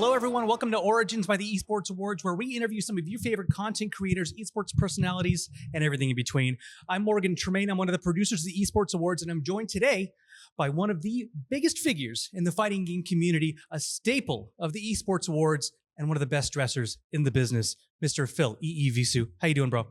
Hello, everyone. Welcome to Origins by the Esports Awards, where we interview some of your favorite content creators, esports personalities, and everything in between. I'm Morgan Tremaine. I'm one of the producers of the Esports Awards, and I'm joined today by one of the biggest figures in the fighting game community, a staple of the Esports Awards, and one of the best dressers in the business, Mr. Phil Visu. How you doing, bro?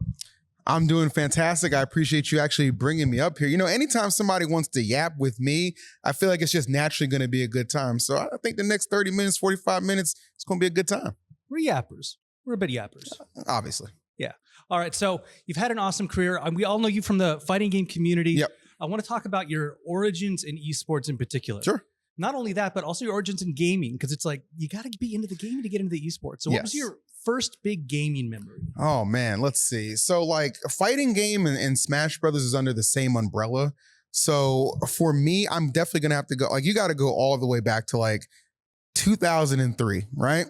I'm doing fantastic. I appreciate you actually bringing me up here. You know, anytime somebody wants to yap with me, I feel like it's just naturally going to be a good time. So I think the next 30 minutes, 45 minutes, it's going to be a good time. We're yappers. We're a bit yappers. Obviously. Yeah. All right. So you've had an awesome career. We all know you from the fighting game community. Yep. I want to talk about your origins in esports in particular. Sure. Not only that, but also your origins in gaming, because it's like you got to be into the gaming to get into the esports. So what was your first big gaming memory? Oh, man, let's see. So like a fighting game and Smash Brothers is under the same umbrella. So for me, I'm definitely going to have to go, like you got to go all the way back to like 2003, right?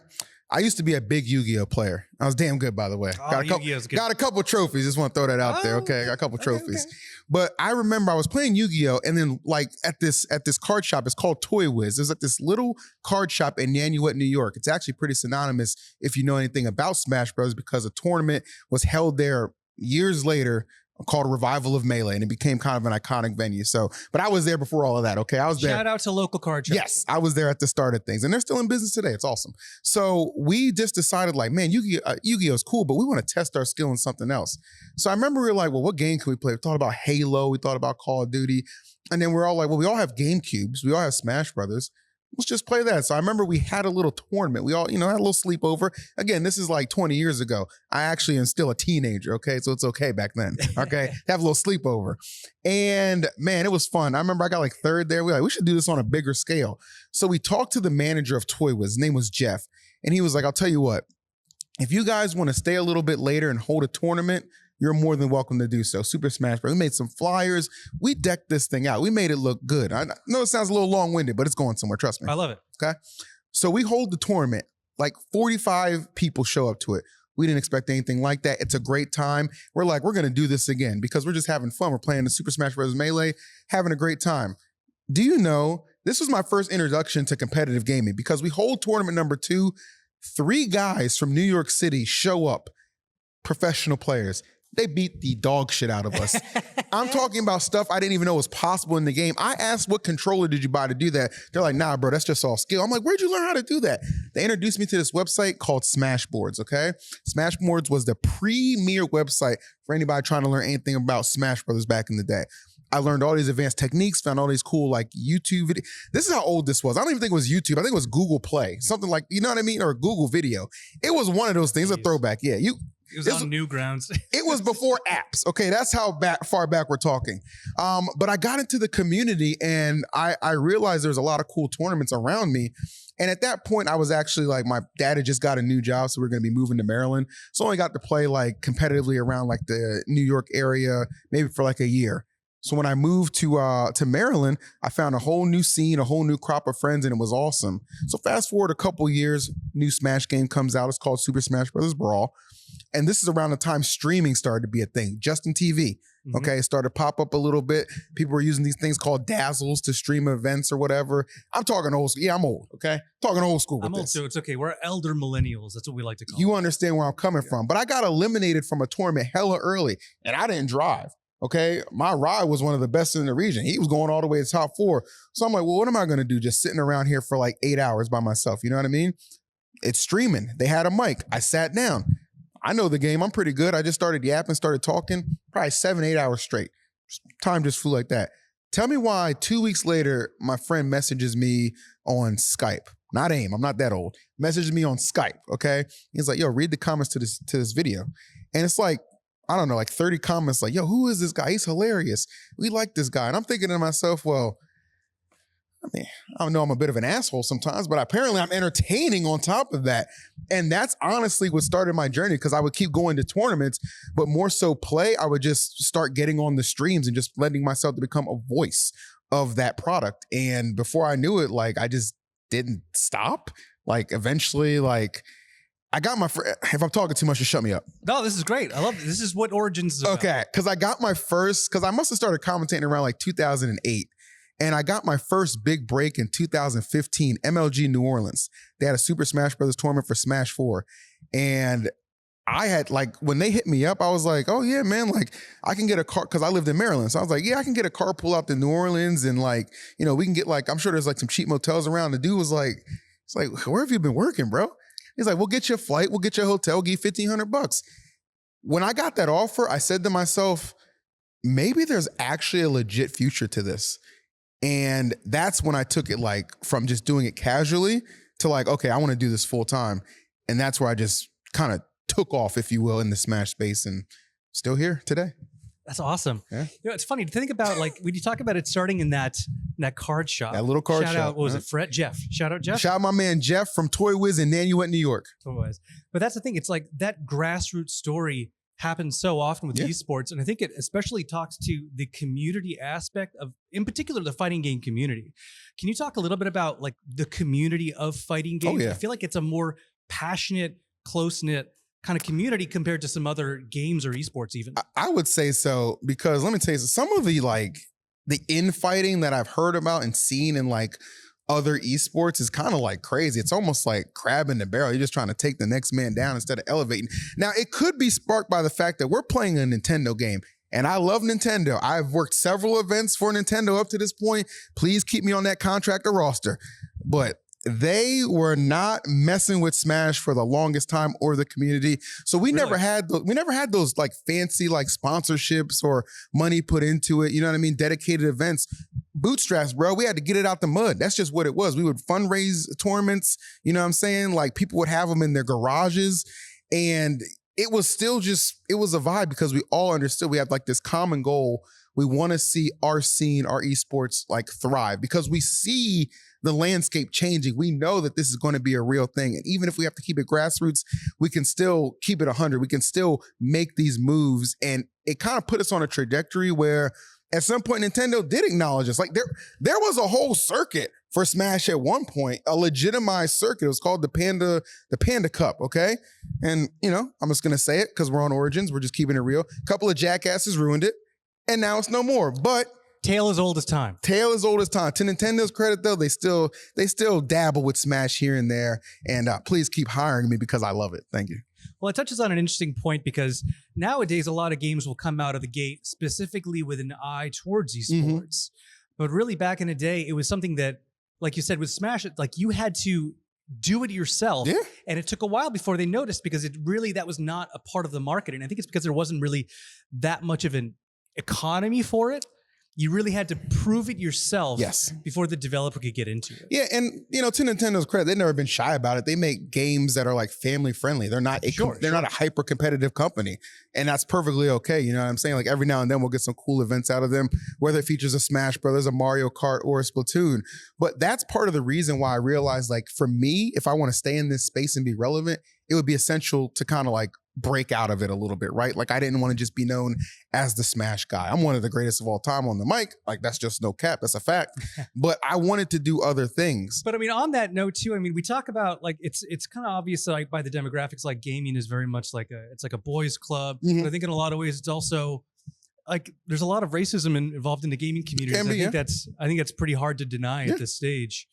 I used to be a big Yu-Gi-Oh player. I was damn good, by the way. Oh, got a couple trophies. Just want to throw that out there. Okay, got a couple trophies. Okay. But I remember I was playing Yu-Gi-Oh, and then like at this card shop, it's called Toy Wiz. There's like this little card shop in Nanuet, New York. It's actually pretty synonymous if you know anything about Smash Bros. Because a tournament was held there years later called a Revival of Melee, and it became kind of an iconic venue. So, but I was there before all of that, okay? I was there. Shout out to local card shops. Yes, I was there at the start of things, and they're still in business today. It's awesome. So we just decided like, man, Yu-Gi-Oh is cool, but we want to test our skill in something else. So I remember we were like, well, what game can we play? We thought about Halo, we thought about Call of Duty, and then we're all like, well, we all have GameCubes, we all have Smash Brothers. Let's just play that. So I remember we had a little tournament. We all, had a little sleepover. Again, this is like 20 years ago. I actually am still a teenager, okay? So it's okay back then, okay? Have a little sleepover. And man, it was fun. I remember I got like third there. We should do this on a bigger scale. So we talked to the manager of Toy Wiz. His name was Jeff. And he was like, I'll tell you what, if you guys want to stay a little bit later and hold a tournament, you're more than welcome to do so. Super Smash Bros. We made some flyers. We decked this thing out. We made it look good. I know it sounds a little long-winded, but it's going somewhere. Trust me. I love it. Okay. So we hold the tournament. Like 45 people show up to it. We didn't expect anything like that. It's a great time. We're like, we're going to do this again because we're just having fun. We're playing the Super Smash Bros. Melee, having a great time. Do you know, this was my first introduction to competitive gaming because we hold tournament number 2. 3 guys from New York City show up, professional players. They beat the dog shit out of us. I'm talking about stuff I didn't even know was possible in the game. I asked, what controller did you buy to do that? They're like, nah, bro, that's just all skill. I'm like, where'd you learn how to do that? They introduced me to this website called Smashboards, okay? Smashboards was the premier website for anybody trying to learn anything about Smash Brothers back in the day. I learned all these advanced techniques, found all these cool like YouTube videos. This is how old this was. I don't even think it was YouTube. I think it was Google Play, something like, you know what I mean? Or Google Video. It was one of those things, a throwback. Yeah, it was on Newgrounds. It was before apps. Okay, that's how far back we're talking. But I got into the community and I realized there was a lot of cool tournaments around me. And at that point, I was actually like, my dad had just got a new job, so we we're going to be moving to Maryland. So I only got to play like competitively around like the New York area, maybe for like a year. So when I moved to Maryland, I found a whole new scene, a whole new crop of friends, and it was awesome. So fast forward a couple years, new Smash game comes out. It's called Super Smash Bros. Brawl. And this is around the time streaming started to be a thing, Justin TV. Okay, it started to pop up a little bit. People were using these things called dazzles to stream events or whatever. I'm talking old school. Yeah, I'm old, okay? Talking old school with I'm old too. It's okay. We're elder millennials. That's what we like to call it. You understand where I'm coming from. But I got eliminated from a tournament hella early, and I didn't drive. Okay, my ride was one of the best in the region. He was going all the way to top 4. So I'm like, well, what am I going to do? Just sitting around here for like 8 hours by myself. You know what I mean? It's streaming. They had a mic. I sat down. I know the game. I'm pretty good. I just started yapping, started talking, probably 7-8 hours straight. Time just flew like that. Tell me why 2 weeks later, my friend messages me on Skype. Not AIM. I'm not that old. Messages me on Skype, okay? He's like, yo, read the comments to this video. And it's like, I don't know, like 30 comments like, yo, who is this guy? He's hilarious. We like this guy. And I'm thinking to myself, well, I mean, I don't know, I'm a bit of an asshole sometimes, but apparently I'm entertaining on top of that. And that's honestly what started my journey because I would keep going to tournaments, but more so play, I would just start getting on the streams and just letting myself to become a voice of that product. And before I knew it, like, I just didn't stop. Like, eventually, like, I got my, if I'm talking too much, just shut me up. No, this is great. I love it. This is what Origins is about. Okay, because I got my first, because I must have started commentating around like 2008. And I got my first big break in 2015, MLG New Orleans. They had a Super Smash Brothers tournament for Smash 4. And I had like, when they hit me up, I was like, oh yeah, man, like I can get a car, cause I lived in Maryland. So I was like, yeah, I can get a carpool out to New Orleans and like, you know, we can get like, I'm sure there's like some cheap motels around. The dude was like, it's like, where have you been working, bro? He's like, we'll get you a flight, we'll get you a hotel, we'll give you $1,500. When I got that offer, I said to myself, maybe there's actually a legit future to this. And that's when I took it like from just doing it casually to like, okay, I want to do this full time. And that's where I just kind of took off, if you will, in the Smash space and still here today. That's awesome. Yeah. You know, it's funny to think about, like, when you talk about it starting in that card shop. That little card Shout shop. out, what was it, Fred? Jeff. Shout out, Jeff. Shout out my man Jeff from Toy Wiz in Nanuet, New York. But that's the thing. It's like that grassroots story happens so often with esports. And I think it especially talks to the community aspect of, in particular, the fighting game community. Can you talk a little bit about like the community of fighting games? Oh, yeah. I feel like it's a more passionate, close-knit kind of community compared to some other games or esports even. I would say so, because let me tell you, some of the like the infighting that I've heard about and seen in like other esports is kind of like crazy. It's almost like crab in the barrel. You're just trying to take the next man down instead of elevating. Now, it could be sparked by the fact that we're playing a Nintendo game. And I love Nintendo. I've worked several events for Nintendo up to this point. Please keep me on that contractor roster. But they were not messing with Smash for the longest time, or the community. So we never had those like fancy like sponsorships or money put into it. You know what I mean? Dedicated events, bootstraps, bro. We had to get it out the mud. That's just what it was. We would fundraise tournaments. You know what I'm saying? Like people would have them in their garages, and it was still just, it was a vibe because we all understood we have like this common goal. We want to see our scene, our esports like thrive, because we see the landscape changing. We know that this is going to be a real thing. And even if we have to keep it grassroots, we can still keep it 100. We can still make these moves. And it kind of put us on a trajectory where at some point Nintendo did acknowledge us. Like there was a whole circuit for Smash at one point, a legitimized circuit. It was called the Panda Cup, okay? And, you know, I'm just going to say it because we're on Origins. We're just keeping it real. A couple of jackasses ruined it, and now it's no more. But tale as old as time. Tale as old as time. To Nintendo's credit, though, they still dabble with Smash here and there. And please keep hiring me because I love it. Thank you. Well, it touches on an interesting point, because nowadays a lot of games will come out of the gate specifically with an eye towards esports. But really back in the day, it was something that, like you said, with Smash, like you had to do it yourself. Yeah. And it took a while before they noticed, because that was not a part of the market. And I think it's because there wasn't really that much of an economy for it. You really had to prove it yourself before the developer could get into it. Yeah, and you know, to Nintendo's credit, they've never been shy about it. They make games that are like family friendly. They're not not a hyper competitive company, and that's perfectly okay. You know what I'm saying? Like every now and then we'll get some cool events out of them, whether it features a Smash Brothers, a Mario Kart, or a Splatoon. But that's part of the reason why I realized, like for me, if I want to stay in this space and be relevant, it would be essential to kind of like break out of it a little bit, right? Like I didn't want to just be known as the Smash guy. I'm one of the greatest of all time on the mic. Like that's just no cap. That's a fact. But I wanted to do other things. But I mean, on that note too, I mean, we talk about like, it's kind of obvious like by the demographics, like gaming is very much like it's like a boys club. But I think in a lot of ways, it's also like, there's a lot of racism involved in the gaming community. I think that's pretty hard to deny at this stage.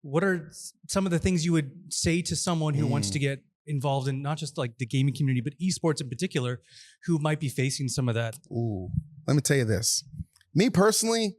What are some of the things you would say to someone who wants to get involved in not just like the gaming community, but esports in particular, who might be facing some of that? Ooh, let me tell you this. Me personally,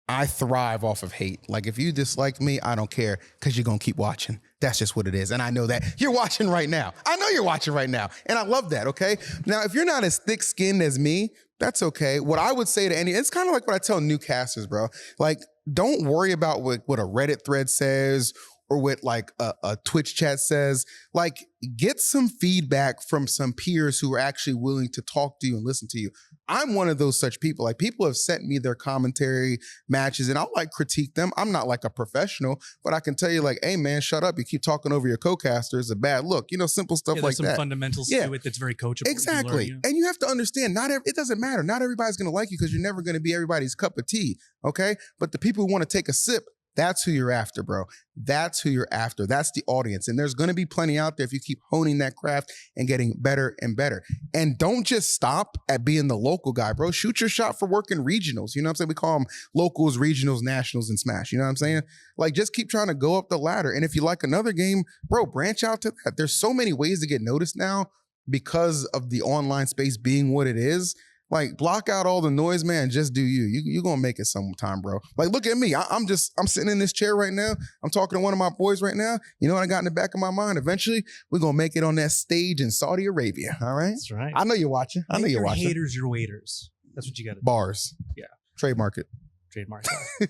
I thrive off of hate. Like if you dislike me, I don't care, because you're going to keep watching. That's just what it is. And I know that. You're watching right now. I know you're watching right now. And I love that, okay? Now, if you're not as thick-skinned as me, that's okay. What I would say to it's kind of like what I tell new casters, bro. Like, don't worry about what a Reddit thread says or what like a Twitch chat says. Like, get some feedback from some peers who are actually willing to talk to you and listen to you. I'm one of those such people. Like, people have sent me their commentary matches and I'll like critique them. I'm not like a professional, but I can tell you like, hey man, shut up. You keep talking over your co-caster. It's a bad look. You know, simple stuff like that. There's some fundamentals to it that's very coachable. Exactly. And you have to understand, it doesn't matter. Not everybody's going to like you because you're never going to be everybody's cup of tea. Okay. But the people who want to take a sip, That's who you're after, bro. That's who you're after. That's the audience. And there's going to be plenty out there if you keep honing that craft and getting better and better. And don't just stop at being the local guy, bro. Shoot your shot for working regionals. You know what I'm saying? We call them locals, regionals, nationals, and Smash. You know what I'm saying? Like, just keep trying to go up the ladder. And if you like another game, bro, branch out to that. There's so many ways to get noticed now because of the online space being what it is. Like, block out all the noise, man. Just do you. You're going to make it sometime, bro. Like, look at me. I'm sitting in this chair right now. I'm talking to one of my boys right now. You know what I got in the back of my mind? Eventually, we're going to make it on that stage in Saudi Arabia. All right? That's right. I know you're watching. I know you're watching. Haters, your waiters. That's what you got to do. Bars. Yeah. Trademark it. Trademark. All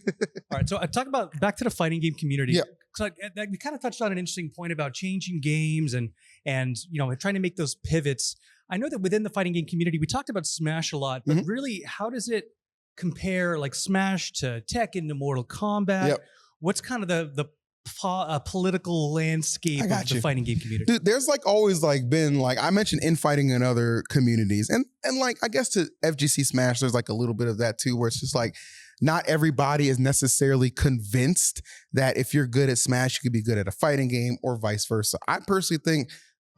right. So I talk about back to the fighting game community. Yeah. So we kind of touched on an interesting point about changing games and trying to make those pivots. I know that within the fighting game community, we talked about Smash a lot, but really, how does it compare, like Smash to Tekken to Mortal Kombat? Yep. What's kind of the political landscape of the fighting game community? Dude, there's like always like been like, I mentioned infighting in other communities, and like I guess to FGC Smash, there's like a little bit of that too, where it's just like not everybody is necessarily convinced that if you're good at Smash, you could be good at a fighting game or vice versa. I personally think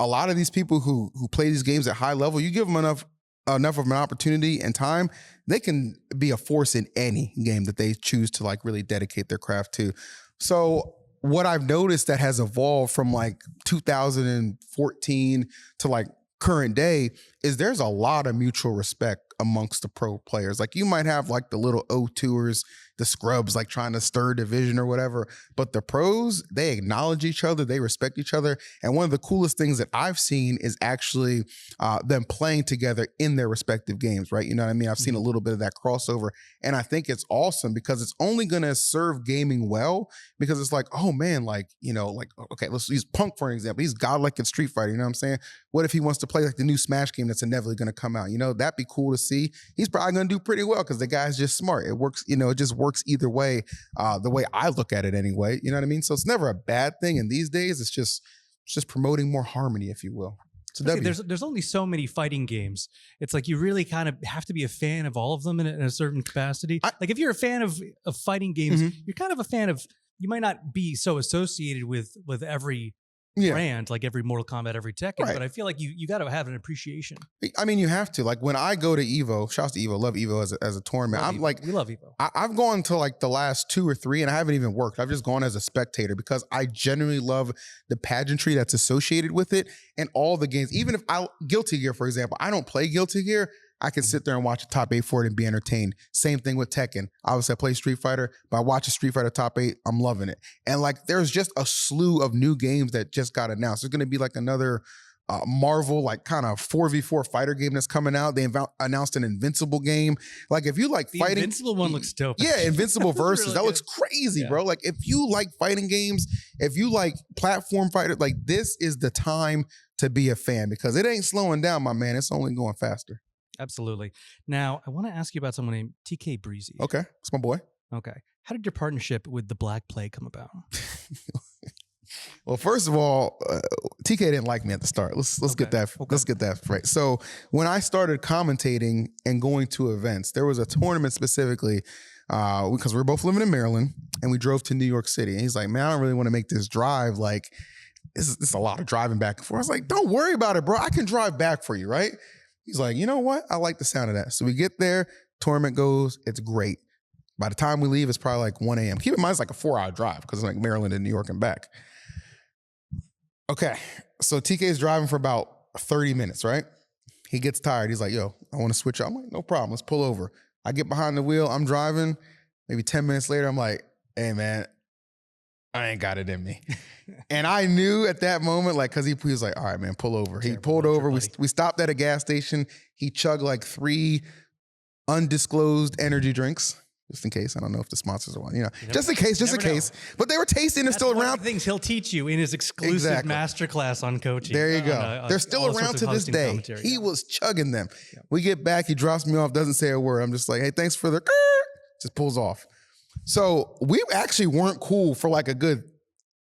a lot of these people who play these games at high level, you give them enough of an opportunity and time, they can be a force in any game that they choose to like really dedicate their craft to. So what I've noticed that has evolved from like 2014 to like current day is there's a lot of mutual respect amongst the pro players. Like, you might have like the little O2ers, the scrubs, like trying to stir division or whatever, but the pros, they acknowledge each other, they respect each other. And one of the coolest things that I've seen is actually them playing together in their respective games, right? You know what I mean? I've seen a little bit of that crossover, and I think it's awesome because it's only going to serve gaming well, because it's like, oh man, like, you know, like, okay, let's use Punk for an example. He's godlike in Street Fighter, you know what I'm saying? What if he wants to play like the new Smash game that's inevitably going to come out? You know, that'd be cool to see. He's probably going to do pretty well because the guy's just smart. It works, you know, it just works either way, the way I look at it anyway. You know what I mean? So it's never a bad thing. And these days, it's just promoting more harmony, if you will. So there's only so many fighting games. It's like you really kind of have to be a fan of all of them in a certain capacity. Like, if you're a fan of fighting games, you're kind of a fan of, you might not be so associated with every brand, like every Mortal Kombat, every Tekken, but I feel like you got to have an appreciation. I mean, you have to. Like, when I go to Evo, shouts to Evo, love Evo as a tournament. I'm like, we love Evo. I've gone to like the last 2 or 3, and I haven't even worked. I've just gone as a spectator because I genuinely love the pageantry that's associated with it and all the games. Even if Guilty Gear, for example, I don't play Guilty Gear, I can sit there and watch a top 8 for it and be entertained. Same thing with Tekken. Obviously, I play Street Fighter, but I watch a Street Fighter top 8, I'm loving it. And like, there's just a slew of new games that just got announced. There's going to be like another Marvel, like kind of 4v4 fighter game that's coming out. They announced an Invincible game. Like, if you like fighting, Invincible one looks dope. Yeah, Invincible Versus. Really that looks crazy, bro. Like, if you like fighting games, if you like platform fighter, like, this is the time to be a fan, because it ain't slowing down, my man. It's only going faster. Absolutely. Now, I want to ask you about someone named TK Breezy. Okay. That's my boy. Okay. How did your partnership with the Black Plague come about? Well, first of all, TK didn't like me at the start. Let's get that. Okay. Let's get that right. So when I started commentating and going to events, there was a tournament specifically because we were both living in Maryland, and we drove to New York City. And he's like, man, I don't really want to make this drive. Like, this is a lot of driving back and forth. I was like, don't worry about it, bro. I can drive back for you, right? He's like, you know what? I like the sound of that. So we get there, tournament goes, it's great. By the time we leave, it's probably like 1 a.m. Keep in mind, it's like a 4-hour drive because it's like Maryland and New York and back. Okay, so TK is driving for about 30 minutes, right? He gets tired. He's like, yo, I want to switch up. I'm like, no problem. Let's pull over. I get behind the wheel. I'm driving. Maybe 10 minutes later, I'm like, hey, man, I ain't got it in me. And I knew at that moment, like, because he was like, all right, man, pull over. He pulled over. We stopped at a gas station. He chugged like 3 undisclosed energy drinks, just in case. I don't know if the sponsors are one, you know, just in case. But they were tasting and still around. Things he'll teach you in his exclusive masterclass on coaching. There you go. They're still around to this day. Commentary. He was chugging them. Yeah. We get back. He drops me off, doesn't say a word. I'm just like, hey, thanks for the, just pulls off. So we actually weren't cool for like a good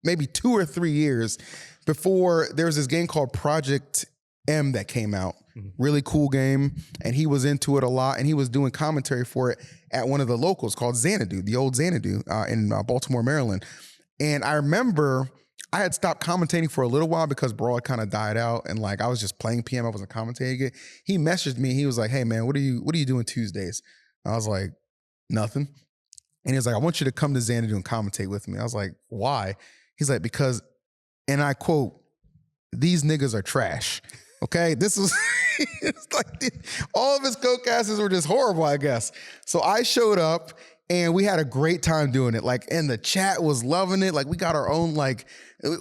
maybe 2 or 3 years before there was this game called Project M that came out. Really cool game. And he was into it a lot. And he was doing commentary for it at one of the locals called Xanadu, the old Xanadu in Baltimore, Maryland. And I remember I had stopped commentating for a little while because Brawl kind of died out. And like, I was just playing PM. I wasn't commentating it. He messaged me. He was like, hey man, what are you doing Tuesdays? I was like, nothing. And he was like, I want you to come to Xanadu and commentate with me. I was like, why? He's like, because, and I quote, these niggas are trash. Okay, this was it's like all of his co-casters were just horrible, I guess. So I showed up and we had a great time doing it. Like, and the chat was loving it. Like, we got our own, like,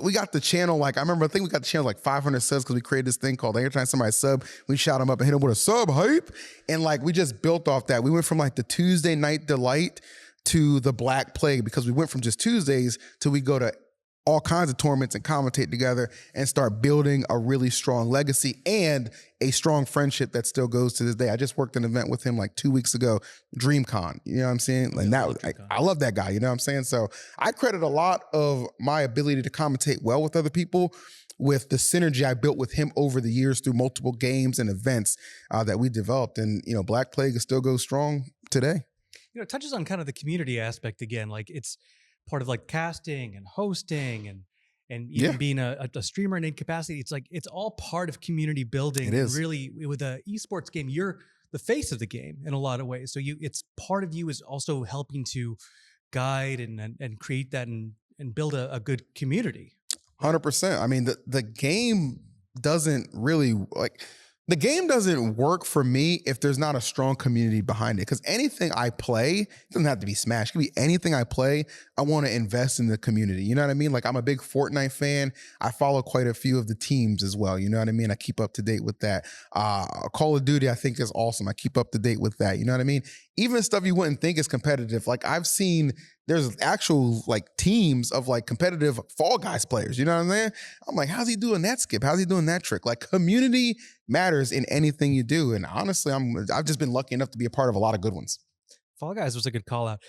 we got the channel. Like, I think we got the channel like 500 subs because we created this thing called every time somebody sub, we shout them up and hit them with a sub hype. And like, we just built off that. We went from like the Tuesday night delight to the Black Plague because we went from just Tuesdays to we go to all kinds of tournaments and commentate together and start building a really strong legacy and a strong friendship that still goes to this day. I just worked an event with him like 2 weeks ago, DreamCon, you know what I'm saying? And I love that guy, you know what I'm saying? So I credit a lot of my ability to commentate well with other people with the synergy I built with him over the years through multiple games and events that we developed. And, you know, Black Plague still goes strong today. You know, it touches on kind of the community aspect again. Like, it's part of like casting and hosting and even being a streamer in incapacity. It's like, it's all part of community building. It is. And really, with an esports game, you're the face of the game in a lot of ways. So it's part of you is also helping to guide and create that and build a good community. 100%. I mean, the game doesn't really the game doesn't work for me if there's not a strong community behind it. Because anything I play, it doesn't have to be Smash. It can be anything I play. I want to invest in the community. You know what I mean? Like, I'm a big Fortnite fan. I follow quite a few of the teams as well. You know what I mean? I keep up to date with that. Call of Duty, I think, is awesome. I keep up to date with that. You know what I mean? Even stuff you wouldn't think is competitive. Like, I've seen there's actual like teams of like competitive Fall Guys players. You know what I'm saying? I'm like, how's he doing that skip? How's he doing that trick? Like, community matters in anything you do. And honestly, I've just been lucky enough to be a part of a lot of good ones. Fall Guys was a good call out.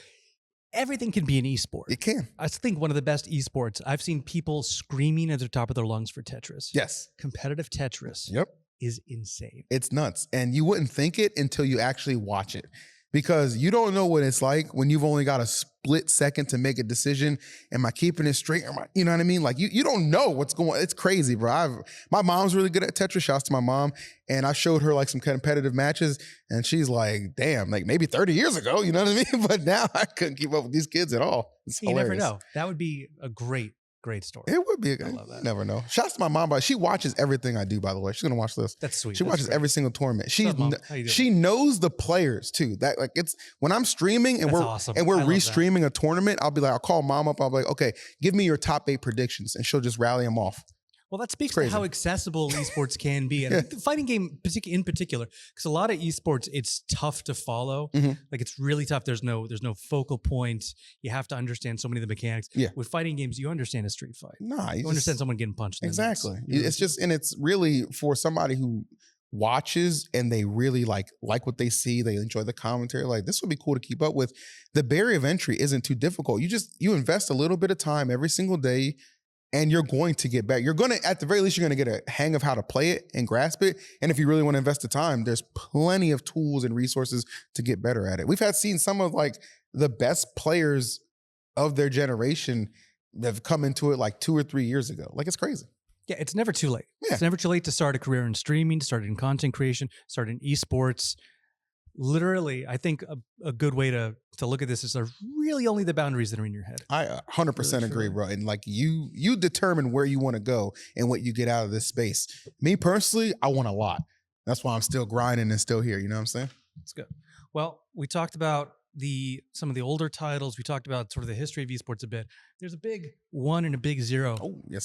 Everything can be an esport. It can. I think one of the best esports, I've seen people screaming at the top of their lungs for Tetris. Yes. Competitive Tetris. Yep. Is insane. It's nuts. And you wouldn't think it until you actually watch it. Because you don't know what it's like when you've only got a split second to make a decision. Am I keeping it straight? You know what I mean? Like, you don't know what's going on. It's crazy, bro. My mom's really good at Tetris. Shouts to my mom. And I showed her like some competitive matches and she's like, damn, like maybe 30 years ago, you know what I mean? But now I couldn't keep up with these kids at all. It's hilarious. You never know. That would be a great story. It would be. I love that. Never know. Shouts to my mom, but she watches everything I do, by the way. She's going to watch this. That's sweet. She watches every single tournament. She knows the players too. That like, it's when I'm streaming and we're restreaming a tournament, I'll call mom up. I'll be like, okay, give me your top 8 predictions. And she'll just rally them off. Well, that speaks to how accessible esports can be. And the fighting game in particular, because a lot of esports, it's tough to follow. Like, it's really tough. There's no focal point. You have to understand so many of the mechanics. Yeah. With fighting games, you understand a street fight. Nah, you understand someone getting punched. Exactly. It's just, and it's really for somebody who watches and they really like what they see, they enjoy the commentary, like, this would be cool to keep up with. The barrier of entry isn't too difficult. You invest a little bit of time every single day and you're going to get back. You're going to, at the very least, you're going to get a hang of how to play it and grasp it. And if you really want to invest the time, there's plenty of tools and resources to get better at it. We've seen some of like the best players of their generation that have come into it like 2 or 3 years ago. Like, it's crazy. Yeah, it's never too late. Yeah. It's never too late to start a career in streaming, start in content creation, start in esports. Literally, I think a good way to look at this is there's really only the boundaries that are in your head. I 100% agree, bro. And like, you determine where you want to go and what you get out of this space. Me personally, I want a lot. That's why I'm still grinding and still here. You know what I'm saying? That's good. Well, we talked about some of the older titles. We talked about sort of the history of esports a bit. There's a big 1 and a big 0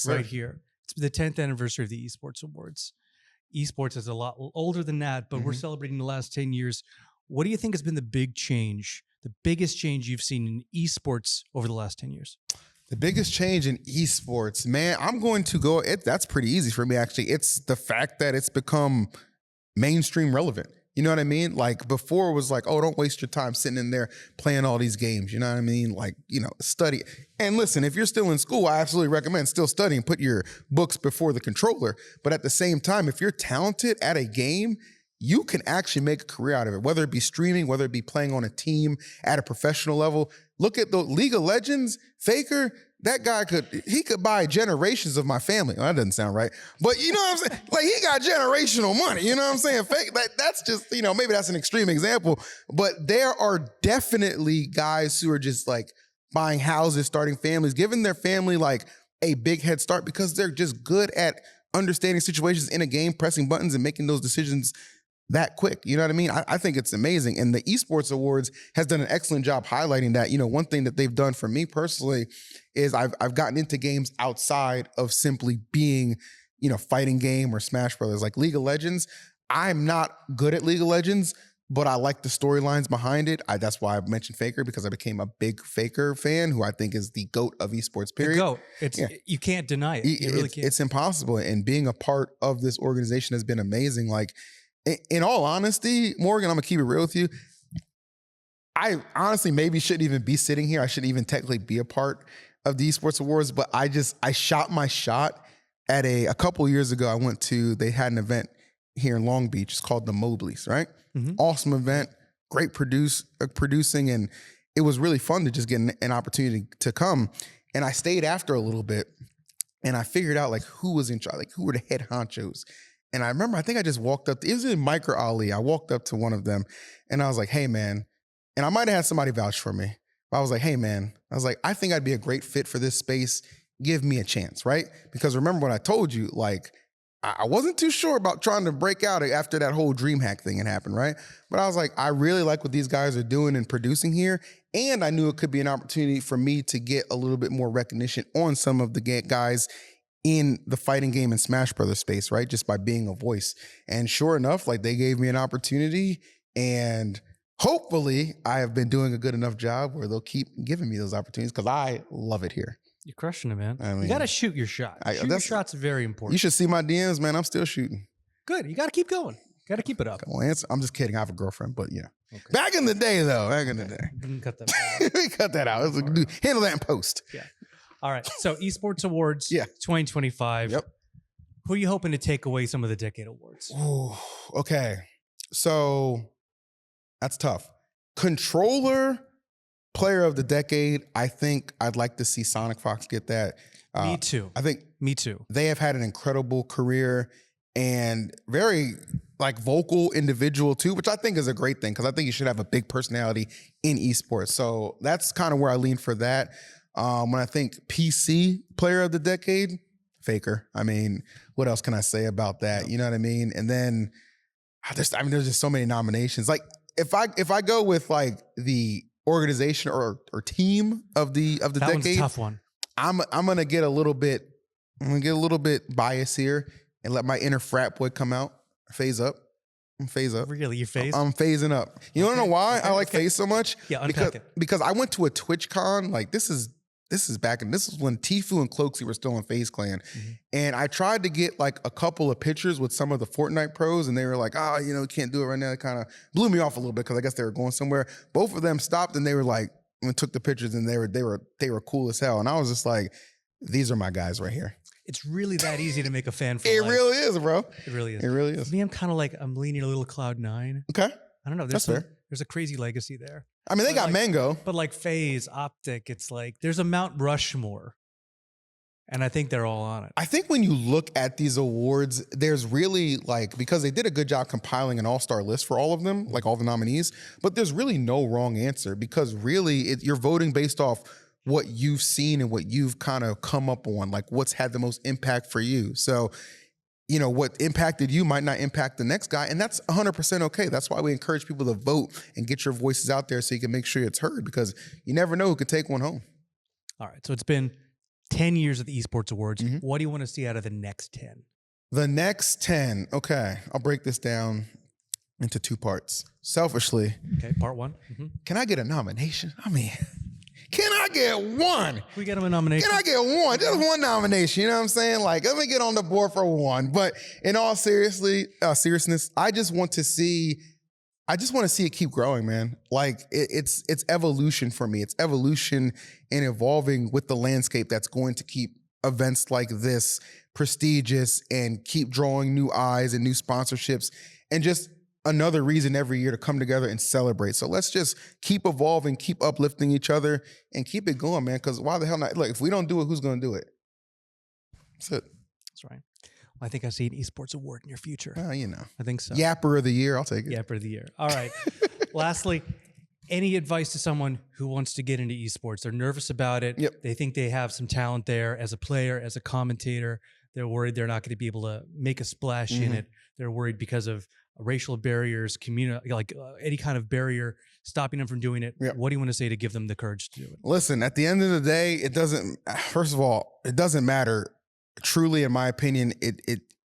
right here. It's the 10th anniversary of the Esports Awards. Esports is a lot older than that, but we're celebrating the last 10 years. What do you think has been the big change, the biggest change you've seen in esports over the last 10 years? The biggest change in esports, man, I'm going to go, that's pretty easy for me, actually. It's the fact that it's become mainstream relevant. You know what I mean? Like before it was like, oh, don't waste your time sitting in there playing all these games. You know what I mean? Like, study. And listen, if you're still in school, I absolutely recommend still studying. Put your books before the controller. But at the same time, if you're talented at a game, you can actually make a career out of it, whether it be streaming, whether it be playing on a team at a professional level. Look at the League of Legends, Faker. That guy could buy generations of my family. Well, that doesn't sound right. But you know what I'm saying? Like he got generational money. You know what I'm saying? That's just, maybe that's an extreme example. But there are definitely guys who are just like buying houses, starting families, giving their family like a big head start because they're just good at understanding situations in a game, pressing buttons and making those decisions that quick. You know what I mean? I think it's amazing. And the Esports Awards has done an excellent job highlighting that. One thing that they've done for me personally is I've gotten into games outside of simply being, fighting game or Smash Brothers. Like League of Legends, I'm not good at League of Legends, but I like the storylines behind it. That's why I mentioned Faker, because I became a big Faker fan, who I think is the GOAT of esports, period. The GOAT. You can't deny it. You really can't. It's impossible. And being a part of this organization has been amazing. Like, in all honesty, Morgan, I'm gonna keep it real with you. I honestly maybe shouldn't even be sitting here. I shouldn't even technically be a part of the Esports Awards, but I shot my shot at a couple of years ago. They had an event here in Long Beach. It's called the Mobleys, right? Mm-hmm. Awesome event, great producing, and it was really fun to just get an opportunity to come. And I stayed after a little bit, and I figured out like who was in charge, like who were the head honchos. And I remember, I think I just walked up, it was in Mike or Ali. I walked up to one of them and I was like, hey man, and I might've had somebody vouch for me, but I was like, hey man, I think I'd be a great fit for this space. Give me a chance, right? Because remember when I told you, like, I wasn't too sure about trying to break out after that whole DreamHack thing had happened, right? But I was like, I really like what these guys are doing and producing here. And I knew it could be an opportunity for me to get a little bit more recognition on some of the guys in the fighting game and Smash Brothers space, right? Just by being a voice. And sure enough, like they gave me an opportunity, and hopefully I have been doing a good enough job where they'll keep giving me those opportunities because I love it here. You're crushing it, man. I mean, you got to shoot your shot. Your shot's very important. You should see my DMs, man. I'm still shooting. Good. You got to keep going. Got to keep it up. I'm just kidding. I have a girlfriend, but yeah. Okay. Back in the day, though. Back in the day. You can cut that out. We cut that out. Handle that in post. Yeah. All right. So Esports Awards 2025. Yep. Who are you hoping to take away some of the decade awards? Ooh, okay. So that's tough. Controller player of the decade. I think I'd like to see Sonic Fox get that. Me too. Me too. They have had an incredible career and very like vocal individual too, which I think is a great thing because I think you should have a big personality in esports. So that's kind of where I lean for that. When I think PC player of the decade, Faker. I mean, what else can I say about that? You know what I mean? And then there's just so many nominations. Like if I go with like the organization or team of the that decade, one's a tough one. I'm gonna get a little bit biased here and let my inner frat boy come out. Phase up. Phase up. Really, you phase? I'm phasing up. You wanna know why I like phase so much? Yeah, unpack it. Because I went to a TwitchCon. Like this is when Tfue and Cloaksy were still in FaZe Clan. Mm-hmm. And I tried to get like a couple of pictures with some of the Fortnite pros and they were like, we can't do it right now. It kind of blew me off a little bit because I guess they were going somewhere. Both of them stopped and they were like, and took the pictures and they were cool as hell. And I was just like, these are my guys right here. It's really that easy to make a fan for It life. Really is, bro. It really is. It really is. For me, I'm leaning a little Cloud9. Okay. I don't know. That's fair. There's a crazy legacy there. I mean, they got Mango. But like FaZe, Optic, it's like there's a Mount Rushmore. And I think they're all on it. I think when you look at these awards, there's really like, because they did a good job compiling an all-star list for all of them, like all the nominees, but there's really no wrong answer because really you're voting based off what you've seen and what you've kind of come up on, like what's had the most impact for you. So, what impacted you might not impact the next guy, and that's 100% okay. That's why we encourage people to vote and get your voices out there so you can make sure it's heard because you never know who could take one home. All right, so it's been 10 years of the Esports Awards. Mm-hmm. What do you want to see out of the next 10? The next 10, okay. I'll break this down into two parts. Selfishly. Okay, part one. Mm-hmm. Can I get a nomination? I mean, can I get one? We get him a nomination. Can I get one? Just one nomination, you know what I'm saying? Like, let me get on the board for one. But in all seriousness, I just want to see I just want to see it keep growing, man. Like it's evolution for me. It's evolution and evolving with the landscape that's going to keep events like this prestigious and keep drawing new eyes and new sponsorships and just another reason every year to come together and celebrate. So let's just keep evolving, keep uplifting each other and keep it going, man. Because why the hell not? Look, if we don't do it, who's going to do it? That's it. That's right. I think I see an esports award in your future. You know. I think so. Yapper of the year. I'll take it. Yapper of the year. All right. Lastly, any advice to someone who wants to get into esports? They're nervous about it. Yep. They think they have some talent there as a player, as a commentator. They're worried they're not going to be able to make a splash in it. They're worried because of racial barriers, any kind of barrier stopping them from doing it. Yep. What do you want to say to give them the courage to do it? Listen, at the end of the day, first of all, it doesn't matter. Truly, in my opinion,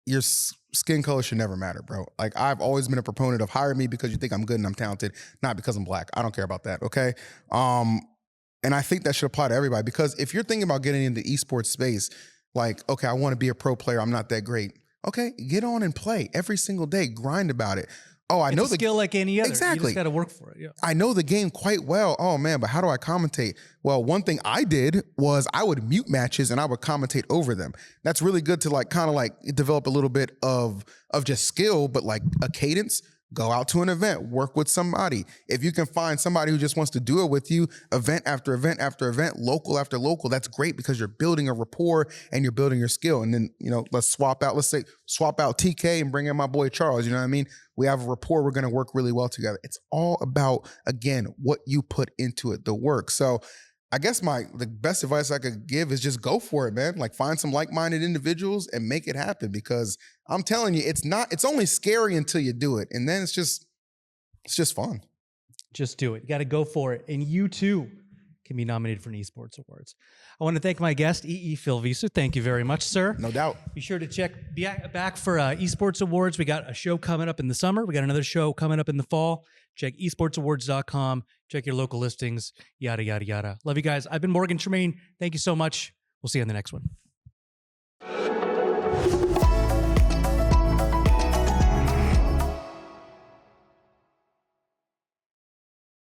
your skin color should never matter, bro. Like I've always been a proponent of hire me because you think I'm good and I'm talented, not because I'm black. I don't care about that. Okay. And I think that should apply to everybody because if you're thinking about getting into the esports space, like, okay, I want to be a pro player. I'm not that great. Okay. Get on and play every single day. Grind about it. Oh, I know the skill like any other. Exactly. You just got to work for it. Yeah. I know the game quite well. Oh man, but how do I commentate? Well, one thing I did was I would mute matches and I would commentate over them. That's really good to kind of develop a little bit of just skill, but like a cadence. Go out to an event, work with somebody. If you can find somebody who just wants to do it with you, event after event after event, local after local, that's great because you're building a rapport and you're building your skill. And then, let's swap out TK and bring in my boy Charles. You know what I mean? We have a rapport. We're going to work really well together. It's all about, again, what you put into it, the work. So I guess the best advice I could give is just go for it, man. Like find some like-minded individuals and make it happen because I'm telling you, it's only scary until you do it. And then it's just fun. Just do it. You got to go for it. And you too can be nominated for an Esports Awards. I want to thank my guest, Phil Visu. Thank you very much, sir. No doubt. Be sure to check back for Esports Awards. We got a show coming up in the summer. We got another show coming up in the fall. Check esportsawards.com. Check your local listings, yada, yada, yada. Love you guys. I've been Morgan Tremaine. Thank you so much. We'll see you on the next one.